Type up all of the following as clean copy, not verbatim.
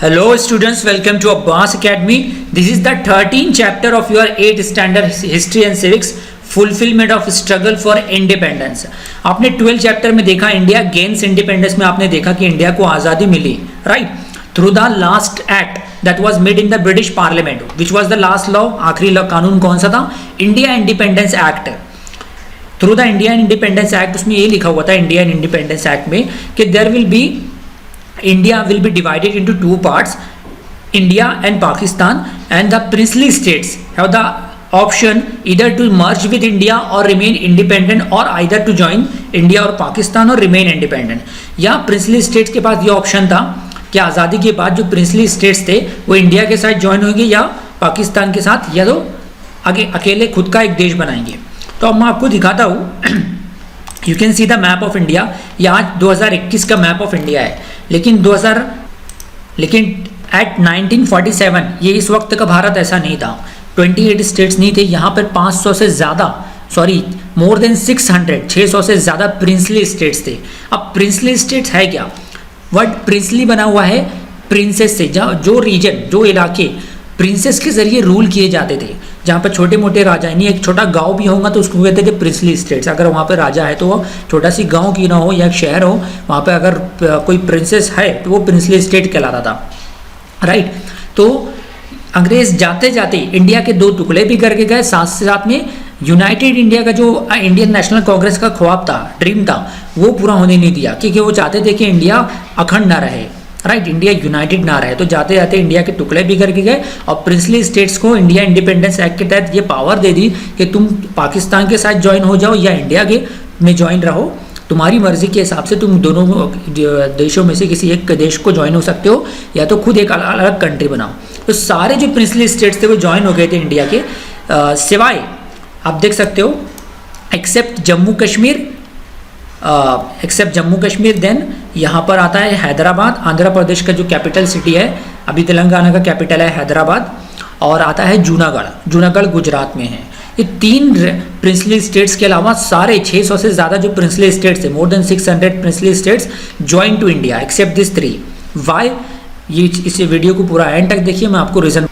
Hello students, welcome to Abbas Academy. This is the 13th chapter of your 8th standard history and civics, fulfillment of struggle for independence. आपने 12 chapter में देखा India gains independence में आपने देखा कि India को आज़ादी मिली, right, through the last act that was made in the British parliament, which was the last law, आखिरी लॉ कानून कौन सा था? India independence act. Through the Indian independence act उसमें ये लिखा हुआ था इंडियन इंडिपेंडेंस एक्ट में कि there will be India will be divided into two parts, India and Pakistan, and the princely states have the option either to merge with India or remain independent, or either to join India or Pakistan or remain independent. या princely states के पास ये option था कि आज़ादी के बाद जो princely states थे वो इंडिया के साथ ज्वाइन होंगे या पाकिस्तान के साथ, या तो आगे अकेले खुद का एक देश बनाएंगे. तो अब मैं आपको दिखाता हूँ. You can see the map of India. ये आज 2021 का मैप ऑफ इंडिया है, लेकिन एट 1947 ये इस वक्त का भारत ऐसा नहीं था. 28 स्टेट्स नहीं थे, यहाँ पर 500 से ज़्यादा, सॉरी मोर देन 600 से ज़्यादा प्रिंसली स्टेट्स थे. अब प्रिंसली स्टेट्स है क्या? वर्ड प्रिंसली बना हुआ है प्रिंसेस से, जो रीजन, जो इलाके प्रिंसेस के जरिए रूल किए जाते थे, जहाँ पर छोटे मोटे राजा, यानी एक छोटा गांव भी होगा तो उसको कहते थे प्रिंसली स्टेट्स. अगर वहाँ पर राजा है तो वो छोटा सी गांव की ना हो या एक शहर हो, वहाँ पे अगर कोई प्रिंसेस है तो वो प्रिंसली स्टेट कहलाता था, राइट. तो अंग्रेज जाते जाते इंडिया के दो टुकड़े भी करके गए, साथ में यूनाइटेड इंडिया का जो इंडियन नेशनल कांग्रेस का ख्वाब था, ड्रीम था, वो पूरा होने नहीं दिया, क्योंकि वो चाहते थे कि इंडिया अखंड ना रहे, राइट, इंडिया यूनाइटेड ना रहे. तो जाते जाते इंडिया के टुकड़े भी करके गए और प्रिंसली स्टेट्स को इंडिया इंडिपेंडेंस एक्ट के तहत ये पावर दे दी कि तुम पाकिस्तान के साथ ज्वाइन हो जाओ या इंडिया के में ज्वाइन रहो, तुम्हारी मर्जी के हिसाब से तुम दोनों देशों में से किसी एक देश को ज्वाइन हो सकते हो या तो खुद एक अलग अलग कंट्री बनाओ. तो सारे जो प्रिंसली स्टेट्स थे वो ज्वाइन हो गए थे इंडिया के, सिवाय आप देख सकते हो एक्सेप्ट जम्मू कश्मीर. देन यहाँ पर आता है हैदराबाद, आंध्र प्रदेश का जो कैपिटल सिटी है, अभी तेलंगाना का कैपिटल है हैदराबाद, और आता है जूनागढ़ गुजरात में है. ये तीन प्रिंसली स्टेट्स के अलावा सारे 600 से ज़्यादा जो प्रिंसली स्टेट्स थे, more than 600 princely states join to India except this 3. Why? ये इस वीडियो को पूरा एंड तक देखिए, मैं आपको रीज़न.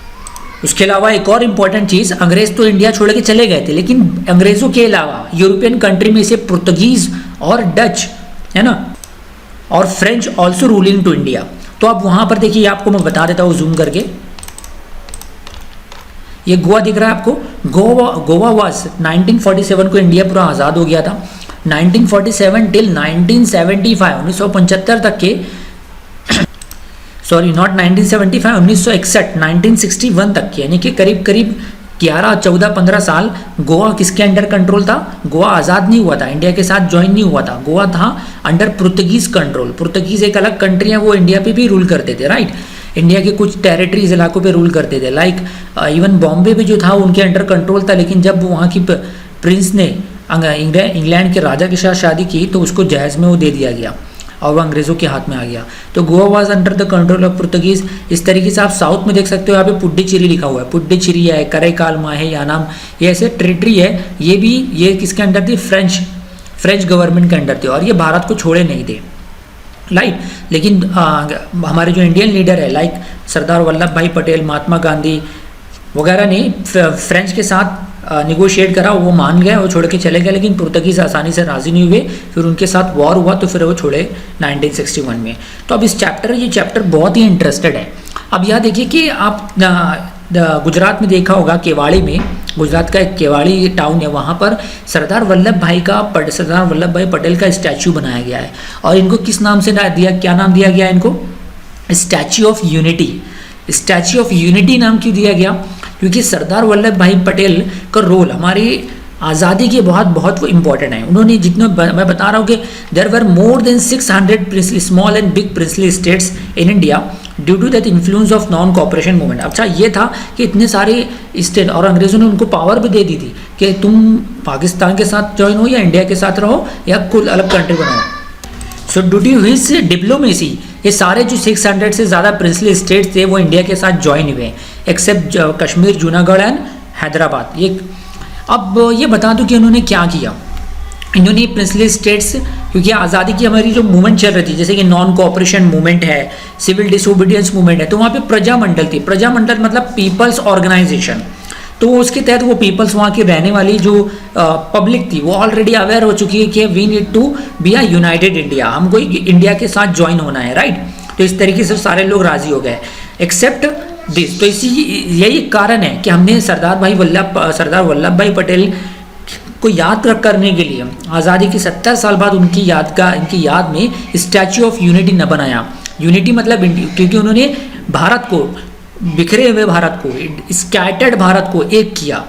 उसके अलावा एक और इम्पॉर्टेंट चीज़, अंग्रेज तो इंडिया छोड़ के चले गए थे, लेकिन अंग्रेज़ों के अलावा यूरोपियन कंट्री में से पुर्तगीज़ और डच, है ना, और French also ruling to India. तो अब वहाँ पर देखिए, आपको मैं बता देता हूँ जूम करके. ये गोवा दिख रहा है आपको. गोवा वाज 1947 को इंडिया पूरा आज़ाद हो गया था. 1947 टिल 1975 1975 तक के, सॉरी नॉट 1975 1961 1961 तक के, यानी कि करीब 11, 14, 15 साल गोवा किसके अंडर कंट्रोल था? गोवा आज़ाद नहीं हुआ था, इंडिया के साथ ज्वाइन नहीं हुआ था. गोवा था अंडर पुर्तगीज कंट्रोल. पुर्तगीज एक अलग कंट्री है, वो इंडिया पे भी रूल करते थे, राइट. इंडिया के कुछ टेरिटरीज इलाकों पे रूल करते थे, लाइक इवन बॉम्बे भी जो था उनके अंडर कंट्रोल था. लेकिन जब वहाँ की प्रिंस ने इंग्लैंड के राजा के साथ शादी की तो उसको जहेज में वो दे दिया गया और वो अंग्रेज़ों के हाथ में आ गया. तो Goa was under the control of Portuguese. इस तरीके से आप साउथ में देख सकते हो, यहाँ पे पुडुचेरी लिखा हुआ है, पुडुचेरी है, करैकाल है, यानाम, ये ऐसे टेरिटरी है. ये किसके अंडर थी? फ्रेंच गवर्नमेंट के अंडर थे, और ये भारत को छोड़े नहीं थे, राइट. लेकिन हमारे जो इंडियन लीडर है, लाइक सरदार वल्लभ भाई पटेल, महात्मा गांधी वगैरह ने फ्रेंच के साथ निगोशिएट करा, वो मान गए, वो छोड़ के चले गए. लेकिन पुर्तगीज़ आसानी से राज़ी नहीं हुए, फिर उनके साथ वॉर हुआ तो फिर वो छोड़े 1961 में. तो अब ये चैप्टर बहुत ही इंटरेस्टेड है. अब यह देखिए कि आप गुजरात में देखा होगा, केवाड़ी में, गुजरात का एक केवाड़ी टाउन है, वहाँ पर सरदार वल्लभ भाई पटेल का स्टैचू बनाया गया है. और इनको किस नाम से क्या नाम दिया गया है? इनको statue of unity. Statue of unity नाम क्यों दिया गया? क्योंकि सरदार वल्लभ भाई पटेल का रोल हमारी आज़ादी के बहुत इंपॉर्टेंट है. उन्होंने जितना मैं बता रहा हूँ कि there were more than 600 princely small and big princely states in India due to that influence of non cooperation movement. अच्छा, ये था कि इतने सारे स्टेट, और अंग्रेज़ों ने उनको पावर भी दे दी थी कि तुम पाकिस्तान के साथ ज्वाइन हो या इंडिया के साथ रहो या कुल अलग कंट्री बनाओ. So due to his diplomacy ये सारे जो 600 से ज़्यादा प्रिंसली स्टेट्स थे वो इंडिया के साथ ज्वाइन हुए, एक्सेप्ट कश्मीर, जूनागढ़ एंड हैदराबाद. अब ये बता दूं कि उन्होंने क्या किया. इन्होंने प्रिंसली स्टेट्स, क्योंकि आज़ादी की हमारी जो मूवमेंट चल रही थी, जैसे कि नॉन कोऑपरेशन मूवमेंट है, सिविल डिसोबीडियंस मूवमेंट है, तो वहाँ पे प्रजामंडल थी। प्रजामंडल मतलब पीपल्स ऑर्गेनाइजेशन। तो उसके तहत वो पीपल्स, वहाँ की रहने वाली जो पब्लिक थी, वो ऑलरेडी अवेयर हो चुकी है कि we need to be a united India, हमको इंडिया के साथ ज्वाइन होना है, राइट। तो इस तरीके से सारे लोग राजी हो गए एक्सेप्ट दिस। तो इसी यही कारण है कि हमने सरदार वल्लभ भाई पटेल को याद करने के लिए आज़ादी के 70 साल बाद इनकी याद में स्टैच्यू ऑफ यूनिटी न बनाया। यूनिटी मतलब क्योंकि उन्होंने भारत को, बिखरे हुए भारत को, स्कैटर्ड भारत को एक किया।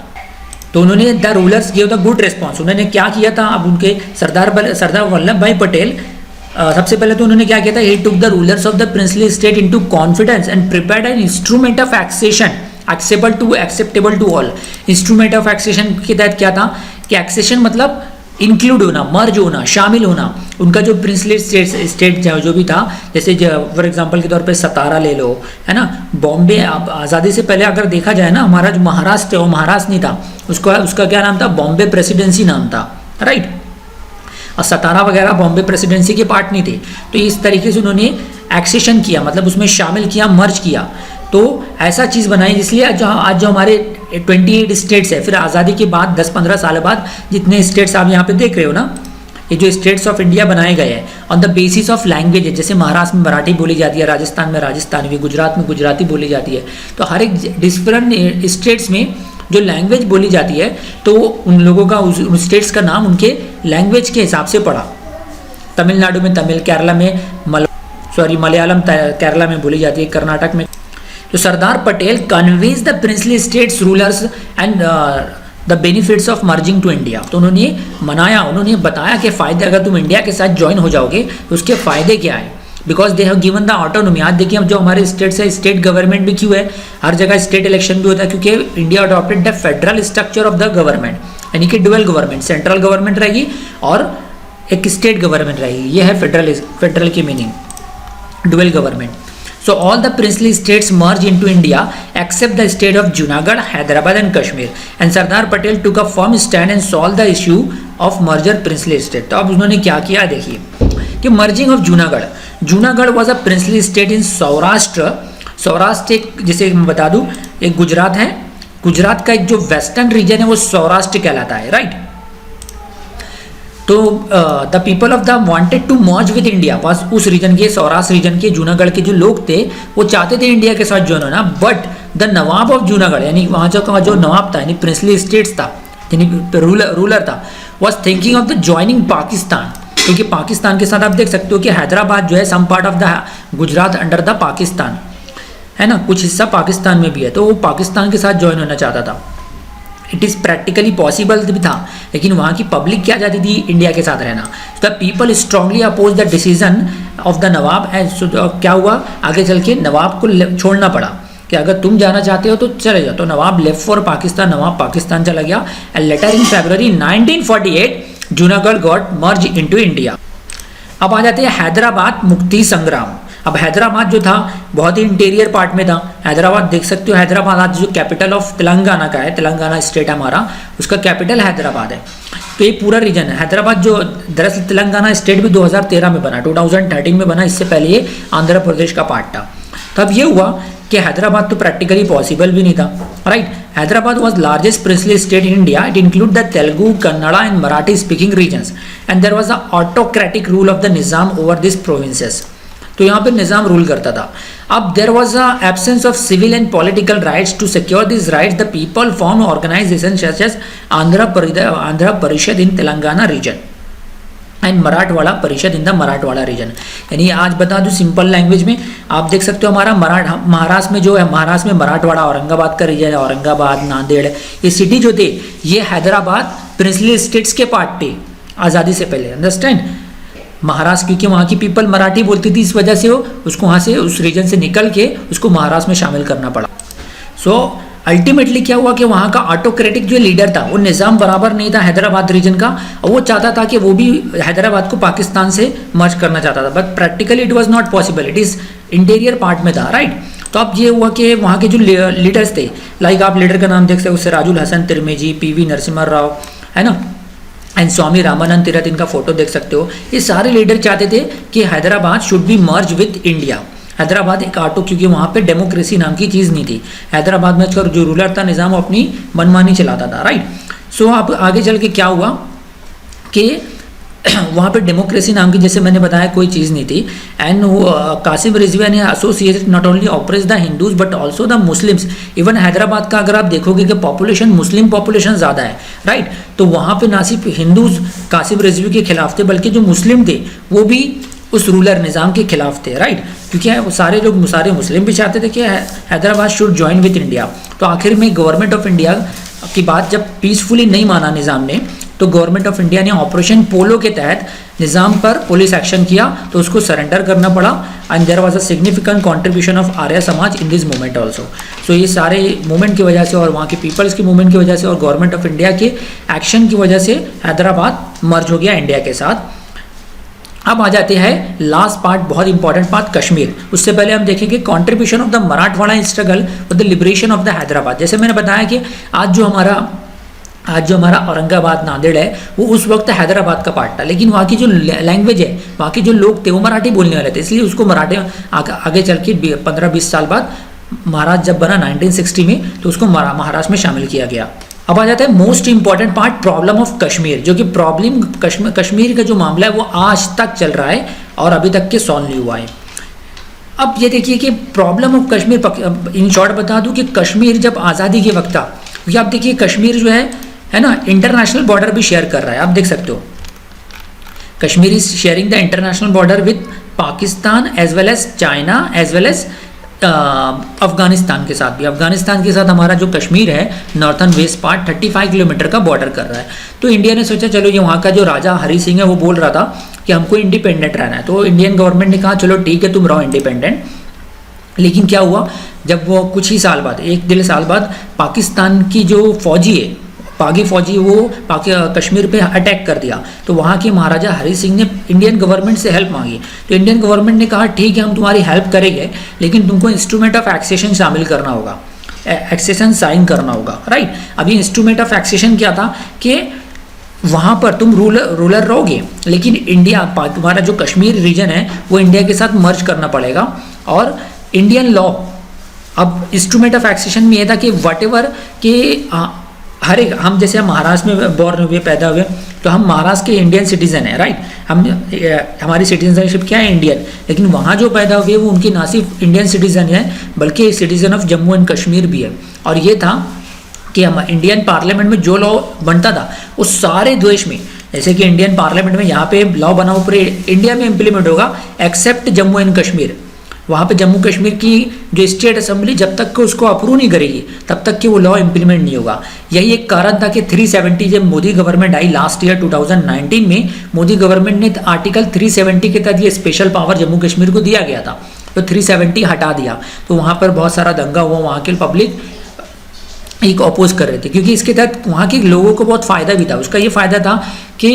तो उन्होंने the rulers give the good response. उन्होंने क्या किया था, अब उनके सरदार वल्लभ भाई पटेल, सबसे पहले तो उन्होंने क्या किया था, he took the rulers of the princely state into confidence and prepared an instrument of accession acceptable to all. Instrument of accession के तहत क्या था कि एक्सेशन मतलब इंक्लूड होना, मर्ज होना, शामिल होना। उनका जो प्रिंसली स्टेट जो भी था, जैसे फॉर एग्जांपल के तौर पे सतारा ले लो, है ना, बॉम्बे। आज़ादी से पहले अगर देखा जाए ना, हमारा जो महाराष्ट्र है वो महाराष्ट्र नहीं था, उसका क्या नाम था, बॉम्बे प्रेसिडेंसी नाम था, राइट। और सतारा वगैरह बॉम्बे प्रेसिडेंसी के पार्ट नहीं थे। तो इस तरीके से उन्होंने एक्सेशन किया, मतलब उसमें शामिल किया, मर्ज किया। तो ऐसा चीज़ बनाई, इसलिए आज जो हमारे 28 स्टेट्स है, फिर आज़ादी के बाद 10-15 साल बाद जितने स्टेट्स आप यहाँ पे देख रहे हो ना, ये जो स्टेट्स ऑफ इंडिया बनाए गए हैं on the basis of language है। जैसे महाराष्ट्र में मराठी बोली जाती है, राजस्थान में राजस्थानी, गुजरात में गुजराती बोली जाती है। तो हर एक डिफरेंट स्टेट्स में जो लैंग्वेज बोली जाती है, तो उन लोगों का उन स्टेट्स का नाम उनके लैंग्वेज के हिसाब से पड़ा। तमिलनाडु में तमिल, केरला में मलयालम केरला में बोली जाती है, कर्नाटक में। तो Sardar Patel convince the princely states rulers and the benefits of merging to India. तो उन्होंने मनाया, उन्होंने बताया कि फ़ायदे, अगर तुम इंडिया के साथ ज्वाइन हो जाओगे तो उसके फ़ायदे क्या है, because they have given the autonomy. आज देखिए अब जो हमारे स्टेट्स है, स्टेट गवर्नमेंट भी क्यों है, हर जगह स्टेट इलेक्शन भी होता है, क्योंकि India adopted the federal structure of the government, यानी कि डुअल गवर्नमेंट, सेंट्रल गवर्नमेंट रहेगी और एक स्टेट गवर्नमेंट रहेगी। ये है फेडरल की meaning, dual government. So all the princely states merged into India except the state of Junagadh, Hyderabad and Kashmir. And Sardar Patel took a firm stand and solved the issue of merger princely state. तो अब उन्होंने क्या किया देखिए कि merging of Junagadh was a princely state in Saurashtra. Saurashtra एक, जैसे मैं बता दूं, एक गुजरात है, गुजरात का एक जो वेस्टर्न रीजन है वो सौराष्ट्र कहलाता है, राइट। तो the people of the wanted to merge with India, बस उस रीजन के, सौराष्ट्र रीजन के, जूनागढ़ के जो लोग थे वो चाहते थे इंडिया के साथ ज्वाइन होना। But the Nawab of Junagadh, यानी वहाँ जो नवाब था, यानी प्रिंसली स्टेट्स था, यानी रूलर था, was thinking of the joining Pakistan. क्योंकि पाकिस्तान के साथ आप देख सकते हो कि हैदराबाद जो है some part of the Gujarat under the Pakistan है ना, कुछ हिस्सा पाकिस्तान में भी है, तो वो पाकिस्तान के साथ ज्वाइन होना चाहता था। इट इज़ प्रैक्टिकली पॉसिबल भी था, लेकिन वहाँ की पब्लिक क्या चाहती थी, इंडिया के साथ रहना। The people strongly oppose the decision of the nawab and क्या हुआ, आगे चल के नवाब को छोड़ना पड़ा कि अगर तुम जाना चाहते हो तो चले जाओ। तो नवाब लेफ्ट फॉर पाकिस्तान, नवाब पाकिस्तान चला गया। And later in February 1948 Junagadh got merge into India. अब आ जाते हैं हैदराबाद मुक्ति संग्राम। अब हैदराबाद जो था बहुत ही इंटीरियर पार्ट में था। हैदराबाद देख सकते हो, हैदराबाद आज जो कैपिटल ऑफ तेलंगाना का है, तेलंगाना स्टेट हमारा, उसका कैपिटल हैदराबाद है। तो ये पूरा रीजन है हैदराबाद, जो दरअसल तेलंगाना स्टेट भी 2013 में बना, 2013 में बना, इससे पहले ये आंध्र प्रदेश का पार्ट था। तब ये हुआ कि हैदराबाद तो प्रैक्टिकली पॉसिबल भी नहीं था, right. Hyderabad was largest princely state in India. It include the Telugu, Kannada and Marathi speaking regions and there was a autocratic rule of the Nizam over this provinces. तो यहाँ पे निज़ाम रूल करता था। अब there was a absence of civil and political rights. To secure this rights the people form organisation such as Andhra Parishad in Telangana region and Marathwada Parishad in the Marathwada reason. यानी आज बता दूं सिंपल लैंग्वेज में, आप देख सकते हो हमारा महाराष्ट्र में जो है, महाराष्ट्र में मराठवाड़ा, औरंगाबाद का रीजन है, औरंगाबाद, नांदेड़, ये सिटी जो थे ये हैदराबाद प्रिंसली स्टेट्स के पार्ट थे आज़ादी से पहले, अंडरस्टैंड। महाराष्ट्र, क्योंकि वहाँ की पीपल मराठी बोलती थी, इस वजह से उसको वहाँ से, उस रीजन से निकल के उसको महाराष्ट्र में शामिल करना पड़ा। सो अल्टीमेटली क्या हुआ कि वहाँ का ऑटोक्रेटिक जो लीडर था वो निज़ाम बराबर नहीं था हैदराबाद रीजन का, और वो चाहता था कि वो भी हैदराबाद को पाकिस्तान से मर्ज करना चाहता था, but practically it was not possible, it is interior part में था, राइट। तो अब ये हुआ कि वहाँ के जो लीडर्स थे, लाइक आप लीडर का नाम देख सकते हो, सिराजुल हसन तिरमिजी, PV नरसिम्हा राव, है ना, एंड स्वामी रामानंद तीरथ, इनका फोटो देख सकते हो। ये सारे लीडर चाहते थे कि Hyderabad should be merge with India. Hyderabad एक आटो, क्योंकि वहाँ पे डेमोक्रेसी नाम की चीज़ नहीं थी। हैदराबाद में जो रूलर था निज़ाम अपनी मनमानी चलाता था, राइट। सो अब आगे चल के क्या हुआ कि वहाँ पे डेमोक्रेसी नाम की, जैसे मैंने बताया, कोई चीज़ नहीं थी। एंड कासिम रिजवी ने associated not only oppress the Hindus but also the Muslims. Even Hyderabad का अगर आप देखोगे कि पॉपुलेशन, मुस्लिम पॉपुलेशन ज़्यादा है, राइट। तो वहाँ पे ना सिर्फ हिंदूज कासिम रिजवी के खिलाफ थे, बल्कि जो मुस्लिम थे वो भी उस रूलर निज़ाम के खिलाफ थे, राइट। क्योंकि वो सारे लोग, सारे मुस्लिम भी चाहते थे कि Hyderabad should join with India. तो आखिर में गवर्नमेंट ऑफ इंडिया की बात जब पीसफुली नहीं माना निज़ाम ने, तो गवर्नमेंट ऑफ इंडिया ने ऑपरेशन पोलो के तहत निज़ाम पर पुलिस एक्शन किया, तो उसको सरेंडर करना पड़ा। And there was a significant contribution of Arya Samaj in this movement also. So ये सारे मूवमेंट की वजह से और वहाँ के पीपल्स की मूवमेंट की वजह से और गवर्नमेंट ऑफ इंडिया के एक्शन की वजह से हैदराबाद मर्ज हो गया इंडिया के साथ। अब आ जाते हैं लास्ट पार्ट, बहुत इंपॉर्टेंट पार्ट, कश्मीर। उससे पहले हम देखेंगे contribution of the Marathwada struggle for the liberation of the Hyderabad. जैसे मैंने बताया कि आज जो हमारा औरंगाबाद, नांदेड़ है, वो उस वक्त हैदराबाद का पार्ट था, लेकिन वहाँ की जो लैंग्वेज है, वहाँ के जो लोग थे वो मराठी बोलने वाले थे, इसलिए उसको मराठी आगे चल के 15-20 साल बाद महाराष्ट्र जब बना 1960 में, तो उसको महाराष्ट्र में शामिल किया गया। अब आ जाता है most important part, problem of Kashmir, जो कि प्रॉब्लम कश्मीर का जो मामला है वो आज तक चल रहा है और अभी तक के सॉल्व नहीं हुआ है। अब ये देखिए कि problem of Kashmir, in short बता दूं कि कश्मीर जब आज़ादी के वक्त था, क्योंकि आप देखिए कश्मीर जो है ना, इंटरनेशनल बॉर्डर भी शेयर कर रहा है, आप देख सकते हो। Kashmir is sharing the international border with Pakistan as well as China as well as Afghanistan के साथ भी। अफगानिस्तान के साथ हमारा जो कश्मीर है, नॉर्थन वेस्ट पार्ट 35 किलोमीटर का बॉर्डर कर रहा है। तो इंडिया ने सोचा चलो, ये वहाँ का जो राजा हरी सिंह है वो बोल रहा था कि हमको इंडिपेंडेंट रहना है, तो इंडियन गवर्नमेंट ने कहा चलो ठीक है तुम रहो इंडिपेंडेंट। लेकिन क्या हुआ, जब वो कुछ ही साल बाद, 1-1.5 साल बाद, पाकिस्तान की जो फौजी है, पागी फौजी, वो कश्मीर पे अटैक कर दिया, तो वहाँ के महाराजा हरी सिंह ने इंडियन गवर्नमेंट से हेल्प मांगी। तो इंडियन गवर्नमेंट ने कहा ठीक है हम तुम्हारी हेल्प करेंगे, लेकिन तुमको इंस्ट्रूमेंट ऑफ एक्सेशन शामिल करना होगा, एक्सेशन साइन करना होगा, राइट। अभी इंस्ट्रूमेंट ऑफ एक्सेशन क्या था कि वहाँ पर तुम रूलर रहोगे, लेकिन इंडिया, तुम्हारा जो कश्मीर रीजन है वो इंडिया के साथ मर्ज करना पड़ेगा। और इंडियन लॉ, अब इंस्ट्रूमेंट ऑफ एक्सेशन में ये था कि वट एवर के हर एक, हम जैसे महाराष्ट्र में बॉर्न हुए, पैदा हुए, तो हम महाराष्ट्र के इंडियन सिटीजन है, राइट। हमारी सिटीजनशिप क्या है, इंडियन। लेकिन वहाँ जो पैदा हुए वो उनकी ना सिर्फ इंडियन सिटीजन है, बल्कि citizen of Jammu and Kashmir भी है। और ये था कि हम इंडियन पार्लियामेंट में जो लॉ बनता था वो सारे देश में, जैसे कि इंडियन पार्लियामेंट में यहाँ पे लॉ बना वो पूरे इंडिया में इम्प्लीमेंट होगा एक्सेप्ट जम्मू एंड कश्मीर। वहाँ पे जम्मू कश्मीर की जो स्टेट असेंबली जब तक कि उसको अप्रूव नहीं करेगी तब तक कि वो लॉ इम्प्लीमेंट नहीं होगा। यही एक कारण था कि 370 जब मोदी गवर्नमेंट आई लास्ट ईयर 2019 में, मोदी गवर्नमेंट ने आर्टिकल 370 के तहत ये स्पेशल पावर जम्मू कश्मीर को दिया गया था, तो 370 हटा दिया। तो वहाँ पर बहुत सारा दंगा हुआ, वहाँ के पब्लिक एक अपोज कर रहे थे, क्योंकि इसके तहत वहाँ के लोगों को बहुत फ़ायदा भी था। उसका ये फ़ायदा था कि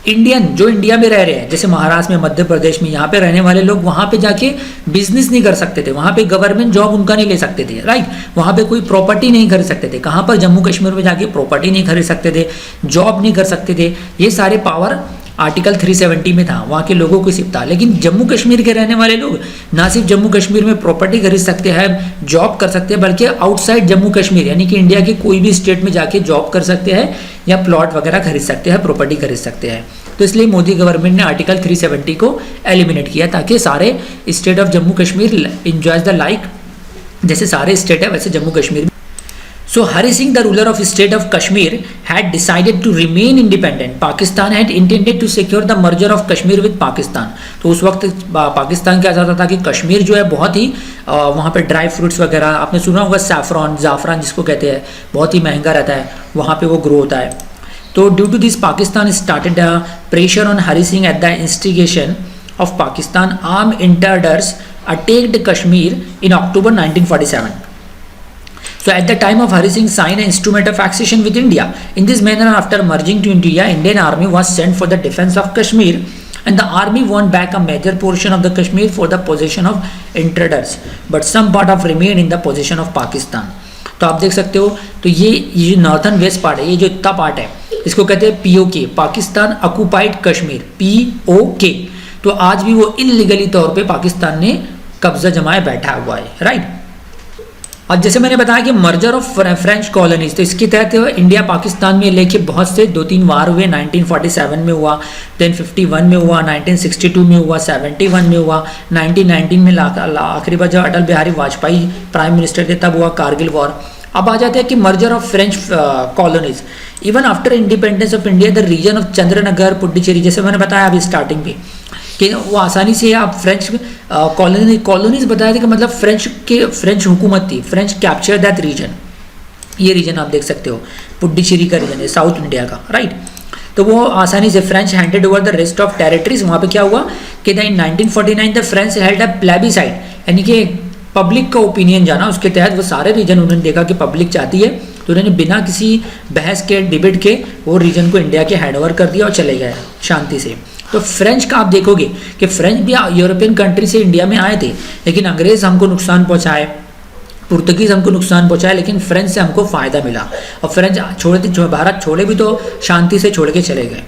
इंडियन जो इंडिया में रह रहे हैं, जैसे महाराष्ट्र में, मध्य प्रदेश में, यहाँ पे रहने वाले लोग वहाँ पे जाके बिजनेस नहीं कर सकते थे, वहाँ पे गवर्नमेंट जॉब उनका नहीं ले सकते थे, राइट। वहाँ पे कोई प्रॉपर्टी नहीं खरीद सकते थे। कहाँ पर, जम्मू कश्मीर में जाके प्रॉपर्टी नहीं खरीद सकते थे, जॉब नहीं कर सकते थे। ये सारे पावर आर्टिकल 370 में था, वहाँ के लोगों को सिर्फ था। लेकिन जम्मू कश्मीर के रहने वाले लोग ना सिर्फ जम्मू कश्मीर में प्रॉपर्टी खरीद सकते हैं, जॉब कर सकते हैं, बल्कि आउटसाइड जम्मू कश्मीर यानी कि इंडिया के कोई भी स्टेट में जाके जॉब कर सकते हैं या प्लॉट वगैरह खरीद सकते हैं, प्रॉपर्टी खरीद सकते हैं। तो इसलिए मोदी गवर्नमेंट ने आर्टिकल 370 को एलिमिनेट किया, ताकि सारे state of Jammu Kashmir enjoys the like, जैसे सारे स्टेट है वैसे Jammu Kashmir. So Hari Singh, the ruler of state of Kashmir, had decided to remain independent. Pakistan had intended to secure the merger of Kashmir with Pakistan. तो उस वक्त पाकिस्तान क्या चाहता था कि कश्मीर जो है बहुत ही वहाँ पे ड्राई फ्रूट्स वगैरह, आपने सुना होगा सैफरॉन, जाफरान जिसको कहते हैं, बहुत ही महंगा रहता है, वहाँ पे वो ग्रो होता है। तो due to this Pakistan started pressure on Hari Singh at the instigation of Pakistan arm intruders attacked Kashmir in October 1947. So at the time of Hari Singh signed an instrument of accession with India. In this manner, after merging to India, Indian army was sent for the defense of Kashmir, and the army won back a major portion of the Kashmir for the possession of intruders, but some part of remained in the possession of Pakistan. तो आप देख सकते हो, तो ये northern west part है, ये जो इतना पार्ट है इसको कहते हैं POK, Pakistan occupied Kashmir, POK। तो आज भी वो इलीगली तौर पे पाकिस्तान ने कब्जा जमाए बैठा हुआ है, राइट। और जैसे मैंने बताया कि मर्जर ऑफ फ्रेंच कॉलोनीज, तो इसके तहत इंडिया पाकिस्तान में लेके बहुत से 2-3 वार हुए। 1947 में हुआ, देन 51 में हुआ, 1962 में हुआ, 71 में हुआ, 1919 में आखिरी बार जब अटल बिहारी वाजपेयी प्राइम मिनिस्टर थे तब हुआ कारगिल वॉर। अब आ जाते हैं कि merger of French colonies. Even after independence of India the region of Chandernagore, Puducherry, जैसे मैंने बताया अभी स्टार्टिंग में कि वो आसानी से आप फ्रेंच कॉलोनीज बताया था कि मतलब फ्रेंच हुकूमत थी, फ्रेंच कैप्चर दैट रीजन। ये रीजन आप देख सकते हो, पुडुचेरी का रीजन है, साउथ इंडिया का, राइट। तो वो आसानी से French handed over the rest of territories. वहाँ पे क्या हुआ कि इन 1949 the French held a plebiscite, यानी कि पब्लिक का ओपिनियन जाना, उसके तहत वो सारे रीजन उन्होंने देखा कि पब्लिक चाहती है, तो उन्होंने बिना किसी बहस के, डिबेट के वो रीजन को इंडिया के हैंड ओवर कर दिया और चले गए शांति से। तो फ्रेंच का आप देखोगे कि फ्रेंच भी यूरोपियन कंट्री से इंडिया में आए थे, लेकिन अंग्रेज हमको नुकसान पहुंचाए, पुर्तगीज हमको नुकसान पहुंचाए, लेकिन फ्रेंच से हमको फ़ायदा मिला। और फ्रेंच भारत छोड़े भी तो शांति से छोड़ के चले गए।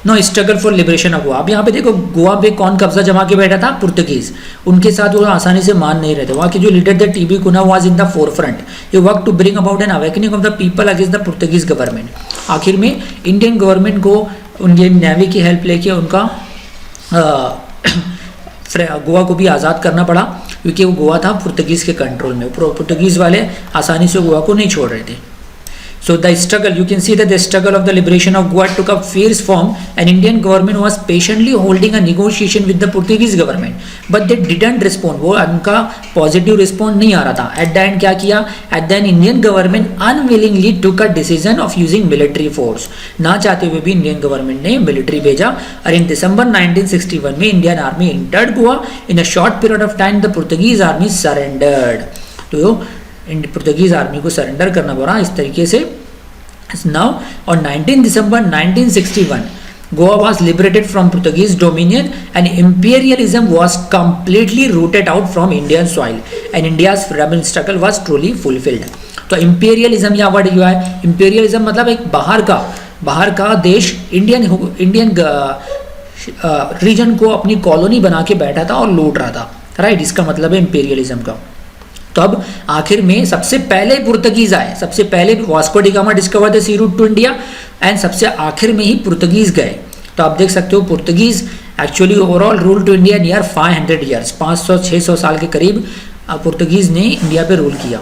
No struggle for liberation of Goa. अब यहाँ पे देखो गोवा पे कौन कब्जा जमा के बैठा था? पुर्तगीज। उनके साथ वो आसानी से मान नहीं रहते। वहाँ के जो लीडर थे TB Cunha was in the forefront. ये work to bring about an awakening of the people against the Portuguese government. आखिर में इंडियन गवर्नमेंट को उनके नेवी की हेल्प लेके उनका गोवा को भी आज़ाद करना पड़ा, क्योंकि वो गोवा था पुर्तगीज़ के कंट्रोल में। पुर्तगीज़ वाले आसानी से गोवा को नहीं छोड़ रहे थे। So the struggle, you can see that the struggle of the liberation of Goa took up fierce form, and Indian government was patiently holding a negotiation with the Portuguese government, but they didn't respond. वो उनका positive response नहीं आ रहा था। At the end क्या किया? At the end Indian government unwillingly took a decision of using military force. ना चाहते हुए भी Indian government ने military भेजा, और in December 1961 में Indian army entered Goa. In a short period of time, the Portuguese army surrendered. तो Portuguese army को सरेंडर करना पड़ा इस तरीके से। Now on 19 December 1961 Goa was liberated from Portuguese dominion and imperialism was completely rooted out from Indian soil and India's freedom struggle was truly fulfilled. तो imperialism या word जो है, imperialism मतलब एक बाहर का देश इंडियन रीजन को अपनी कॉलोनी बना के बैठा था और लूट रहा था, राइट। इसका मतलब है imperialism का। तो अब आखिर में सबसे पहले पुर्तगीज आए, सबसे पहले Vasco da Gama discover the sea route to India, and सबसे आखिर में ही पुर्तगीज गए। तो आप देख सकते हो Portuguese actually overall rule to India near 500 years, 500-600 साल के करीब पुर्तगीज ने इंडिया पे रूल किया,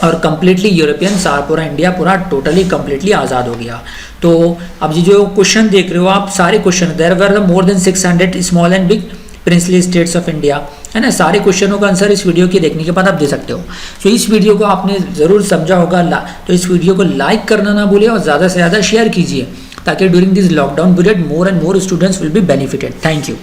और कम्प्लीटली यूरोपियन पूरा इंडिया पूरा टोटली कम्प्लीटली आज़ाद हो गया। तो अब ये जो क्वेश्चन देख रहे हो आप, सारे question there were more than 600 small and big princely states of India, है ना। सारे क्वेश्चनों का आंसर इस वीडियो के देखने के बाद आप दे सकते हो। तो इस वीडियो को आपने ज़रूर समझा होगा, तो इस वीडियो को लाइक करना ना भूलिए और ज़्यादा से ज़्यादा शेयर कीजिए, ताकि during this lockdown period more and more students will be benefited. Thank you.